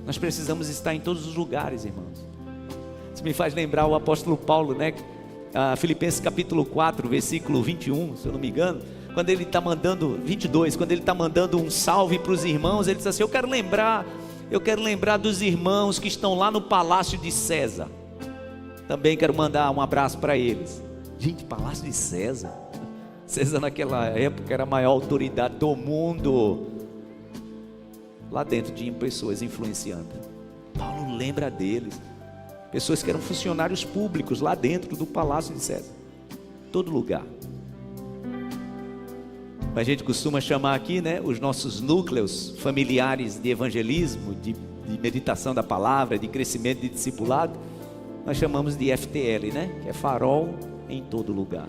Nós precisamos estar em todos os lugares, irmãos. Isso me faz lembrar o apóstolo Paulo, né? Filipenses capítulo 4, versículo 21, se eu não me engano, quando ele está mandando, 22, quando ele está mandando um salve para os irmãos, ele diz assim: eu quero lembrar dos irmãos que estão lá no palácio de César. Também quero mandar um abraço para eles. Gente, palácio de César. César naquela época era a maior autoridade do mundo. Lá dentro tinham pessoas influenciando. Paulo lembra deles. Pessoas que eram funcionários públicos lá dentro do palácio de César. Todo lugar. A gente costuma chamar aqui, né, os nossos núcleos familiares de evangelismo, de meditação da palavra, de crescimento de discipulado. Nós chamamos de FTL, né? Que é farol em todo lugar.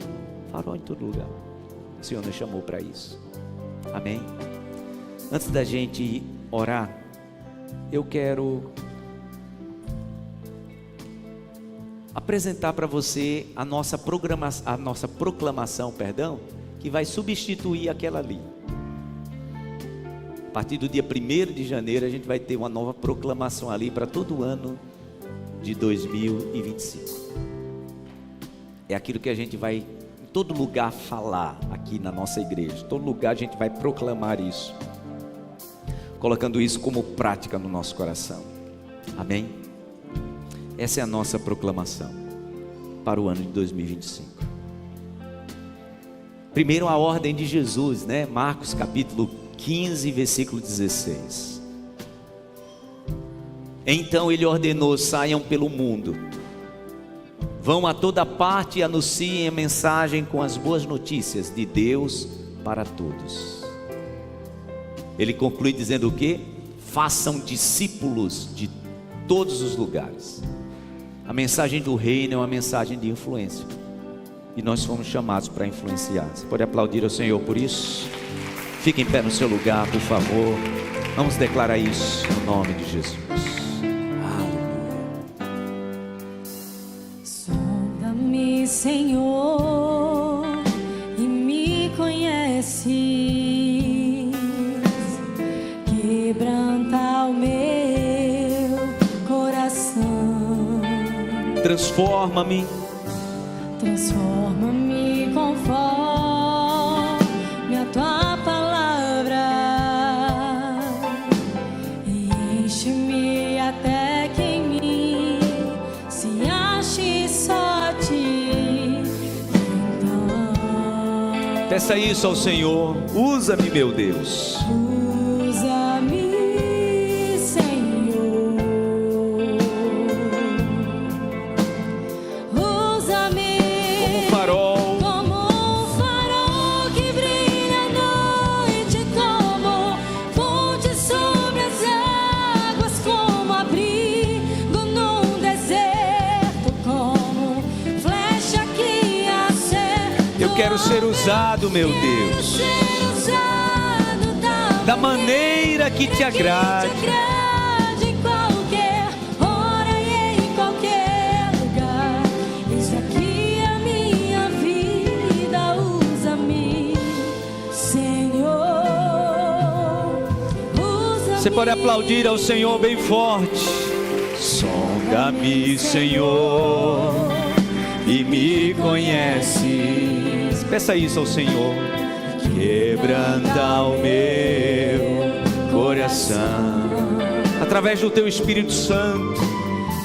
Farol em todo lugar. O Senhor nos chamou para isso. Amém? Antes da gente orar, eu quero apresentar para você a nossa proclamação, que vai substituir aquela ali. A partir do dia 1º de janeiro, a gente vai ter uma nova proclamação ali para todo o ano de 2025. É aquilo que a gente vai em todo lugar falar aqui na nossa igreja. Em todo lugar a gente vai proclamar isso, colocando isso como prática no nosso coração. Amém? Essa é a nossa proclamação para o ano de 2025. Primeiro, a ordem de Jesus, né? Marcos capítulo 15, versículo 16. Então ele ordenou: saiam pelo mundo, vão a toda parte e anunciem a mensagem com as boas notícias de Deus para todos. Ele conclui dizendo o quê? Façam discípulos de todos os lugares. A mensagem do reino é uma mensagem de influência, e nós fomos chamados para influenciar. Você pode aplaudir ao Senhor por isso? Fique em pé no seu lugar, por favor. Vamos declarar isso no nome de Jesus. Sonda-me, Senhor, e me conheces. Quebranta o meu coração. Transforma-me. Transforma-me conforme a tua palavra, e enche-me até que em mim se ache só ti. Então, peça isso ao Senhor. Usa-me, meu Deus. usa-me, Senhor. Usa-me como um farol que brilha à noite, como fonte sobre as águas, como abrigo num deserto, como flecha que acerta. Eu quero ser usado, meu Deus, Ser usado da maneira que te agrade. em qualquer hora e em qualquer lugar. Eis aqui a minha vida, usa-me, Senhor. Usa-me. Você pode aplaudir ao Senhor bem forte. Sonda-me, Senhor, e me conheces. Peça isso ao Senhor. Quebranta o meu coração. Através do teu Espírito Santo,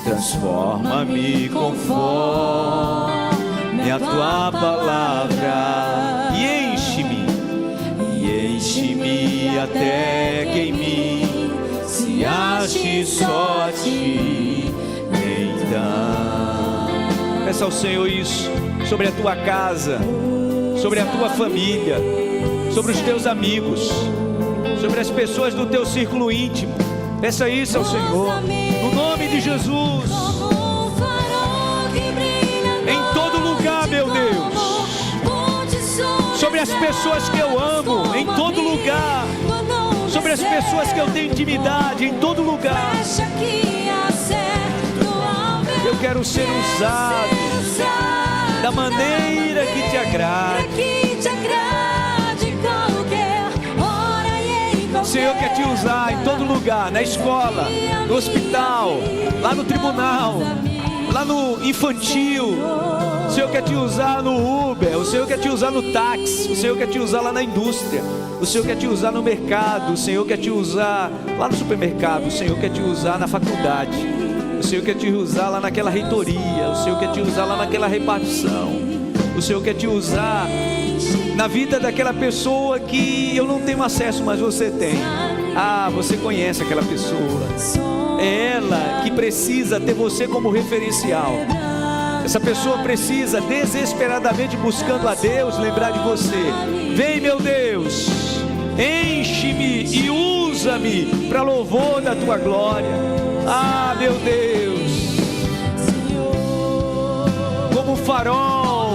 transforma-me conforme a tua palavra. E enche-me até que em mim se ache só a ti. Então, peça ao Senhor isso sobre a tua casa, sobre a tua família, sobre os teus amigos, sobre as pessoas do teu círculo íntimo. Peça isso ao Senhor, no nome de Jesus. Em todo lugar, meu Deus, sobre as pessoas que eu amo, em todo lugar, sobre as pessoas que eu tenho intimidade, em todo lugar. Eu quero ser usado da maneira que te agrade. O Senhor quer te usar em todo lugar, na escola, no hospital, lá no tribunal, lá no infantil. O Senhor quer te usar no Uber, o Senhor quer te usar no táxi, o Senhor quer te usar lá na indústria, o Senhor quer te usar no mercado, o Senhor quer te usar lá no supermercado, o Senhor quer te usar na faculdade, o Senhor quer te usar lá naquela reitoria, o Senhor quer te usar lá naquela repartição, o Senhor quer te usar na vida daquela pessoa que eu não tenho acesso, mas você tem. Você conhece aquela pessoa. É ela que precisa ter você como referencial. Essa pessoa precisa desesperadamente, buscando a Deus, lembrar de você. Vem, meu Deus, enche-me e usa-me para louvor da tua glória. Meu Deus, como farol.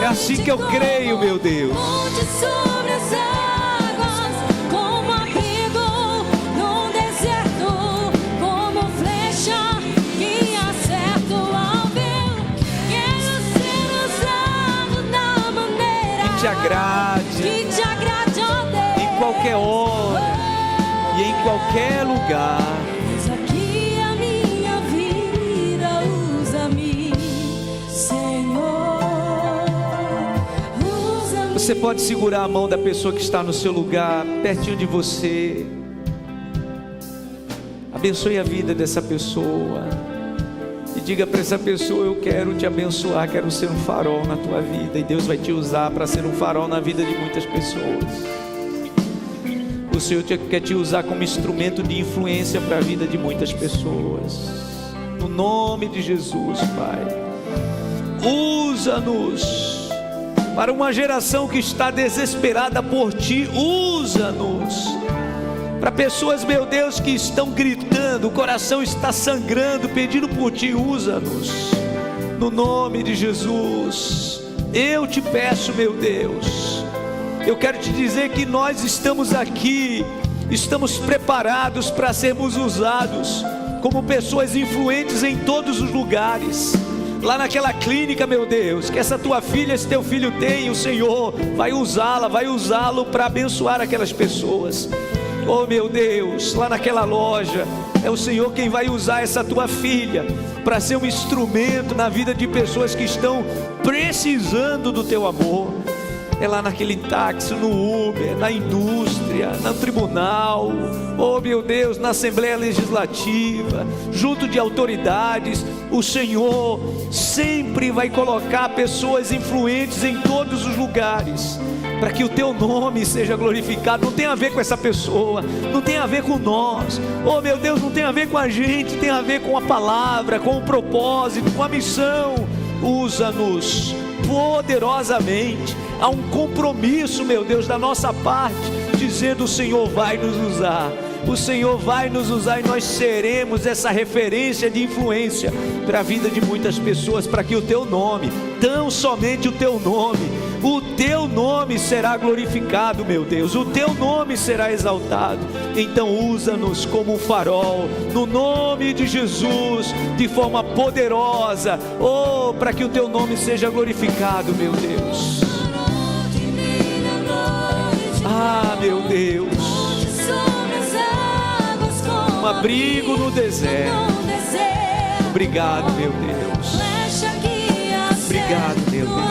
É assim que eu creio, meu Deus. Sobre as águas, como abrigo num deserto, como flecha que acerto ao ver. Quero ser usado da maneira que te agrade, ó Deus, em qualquer hora e em qualquer lugar. Eis aqui a minha vida, usa-me, Senhor. Você pode segurar a mão da pessoa que está no seu lugar, pertinho de você. Abençoe a vida dessa pessoa e diga para essa pessoa: eu quero te abençoar, quero ser um farol na tua vida. E Deus vai te usar para ser um farol na vida de muitas pessoas. O Senhor quer te usar como instrumento de influência para a vida de muitas pessoas. No nome de Jesus, Pai, usa-nos para uma geração que está desesperada por Ti. Usa-nos para pessoas, meu Deus, que estão gritando, o coração está sangrando, pedindo por Ti. Usa-nos, no nome de Jesus. Eu te peço, meu Deus, eu quero te dizer que nós estamos aqui, estamos preparados para sermos usados como pessoas influentes em todos os lugares. Lá naquela clínica, meu Deus, que essa tua filha, esse teu filho tem, o Senhor vai usá-la, vai usá-lo para abençoar aquelas pessoas. Oh, meu Deus, lá naquela loja, é o Senhor quem vai usar essa tua filha para ser um instrumento na vida de pessoas que estão precisando do teu amor. É lá naquele táxi, no Uber, na indústria, no tribunal, oh meu Deus, na Assembleia Legislativa, junto de autoridades. O Senhor sempre vai colocar pessoas influentes em todos os lugares, para que o teu nome seja glorificado. Não tem a ver com essa pessoa, não tem a ver com nós, oh meu Deus, não tem a ver com a gente, tem a ver com a palavra, com o propósito, com a missão. Usa-nos poderosamente. Há um compromisso, meu Deus, da nossa parte, dizendo: o Senhor vai nos usar, o Senhor vai nos usar, e nós seremos essa referência de influência para a vida de muitas pessoas, para que o teu nome, tão somente o teu nome será glorificado, meu Deus, o teu nome será exaltado. Então usa-nos como um farol, no nome de Jesus, de forma poderosa, oh, para que o teu nome seja glorificado, meu Deus. Meu Deus, um abrigo no deserto. Obrigado, meu Deus. Obrigado, meu Deus.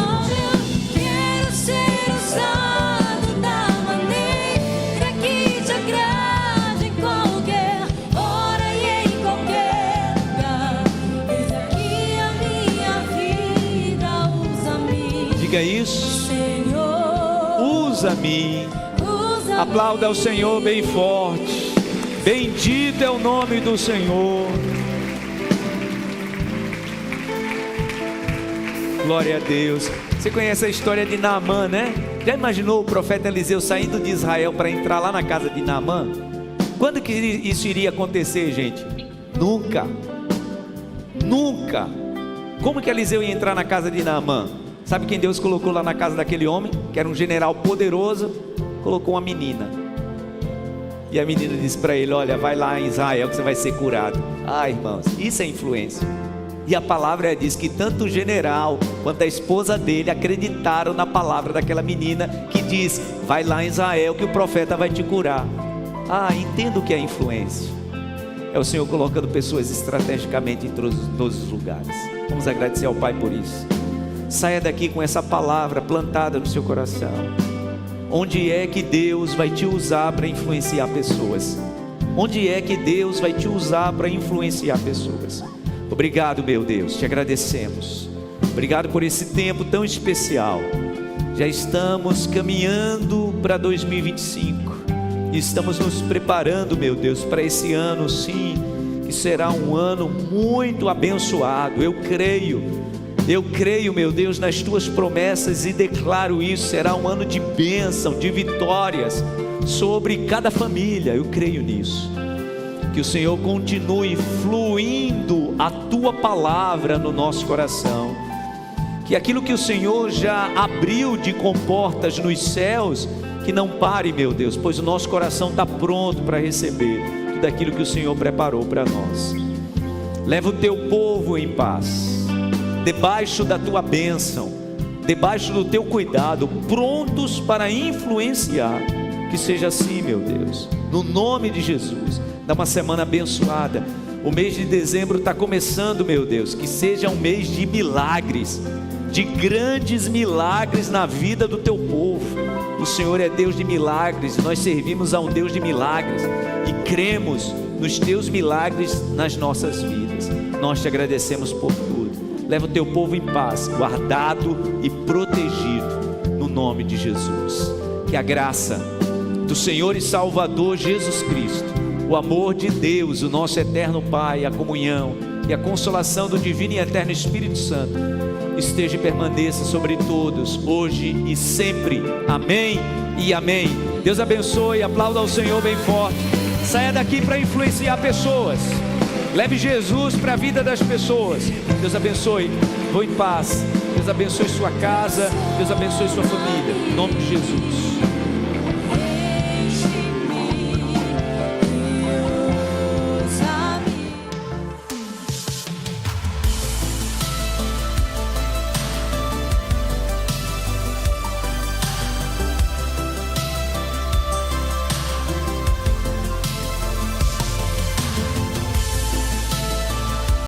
Quero ser usado da maneira que te agrade, em qualquer hora e em qualquer lugar. Eis aqui a minha vida, usa-me. Diga isso. Senhor, usa-me. Aplauda ao Senhor bem forte. Bendito é o nome do Senhor. glória a Deus. Você conhece a história de Naamã, né? Já imaginou o profeta Eliseu saindo de Israel para entrar lá na casa de Naamã? Quando que isso iria acontecer, gente? Nunca. Nunca. Como que Eliseu ia entrar na casa de Naamã? Sabe quem Deus colocou lá na casa daquele homem? Que era um general poderoso. Colocou uma menina. E a menina disse para ele: olha, vai lá em Israel que você vai ser curado. Ah, irmãos, isso é influência. E a palavra diz que tanto o general quanto a esposa dele acreditaram na palavra daquela menina que diz: vai lá em Israel que o profeta vai te curar. Ah, entendo o que é influência. É o Senhor colocando pessoas estrategicamente em todos os lugares. Vamos agradecer ao Pai por isso. Saia daqui com essa palavra plantada no seu coração. Onde é que Deus vai te usar para influenciar pessoas? Onde é que Deus vai te usar para influenciar pessoas? Obrigado, meu Deus, te agradecemos. Obrigado por esse tempo tão especial. Já estamos caminhando para 2025 e estamos nos preparando, meu Deus, para esse ano, sim, que será um ano muito abençoado. Eu creio, meu Deus, nas tuas promessas e declaro isso. Será um ano de bênção, de vitórias sobre cada família. Eu creio nisso. Que o Senhor continue fluindo a tua palavra no nosso coração. Que aquilo que o Senhor já abriu de comportas nos céus, que não pare, meu Deus, pois o nosso coração está pronto para receber tudo aquilo que o Senhor preparou para nós. Leva o teu povo em paz, debaixo da tua bênção, debaixo do teu cuidado, prontos para influenciar. Que seja assim, meu Deus, no nome de Jesus. Dá uma semana abençoada. O mês de dezembro está começando, meu Deus. Que seja um mês de milagres, de grandes milagres na vida do teu povo. O Senhor é Deus de milagres, nós servimos a um Deus de milagres e cremos nos teus milagres nas nossas vidas. Nós te agradecemos por tudo. Leva o teu povo em paz, guardado e protegido, no nome de Jesus. Que a graça do Senhor e Salvador Jesus Cristo, o amor de Deus, o nosso eterno Pai, a comunhão e a consolação do divino e eterno Espírito Santo esteja e permaneça sobre todos, hoje e sempre. Amém e amém. Deus abençoe. Aplauda ao Senhor bem forte. Saia daqui para influenciar pessoas. Leve Jesus para a vida das pessoas. Deus abençoe. Vou em paz. Deus abençoe sua casa. Deus abençoe sua família. Em nome de Jesus.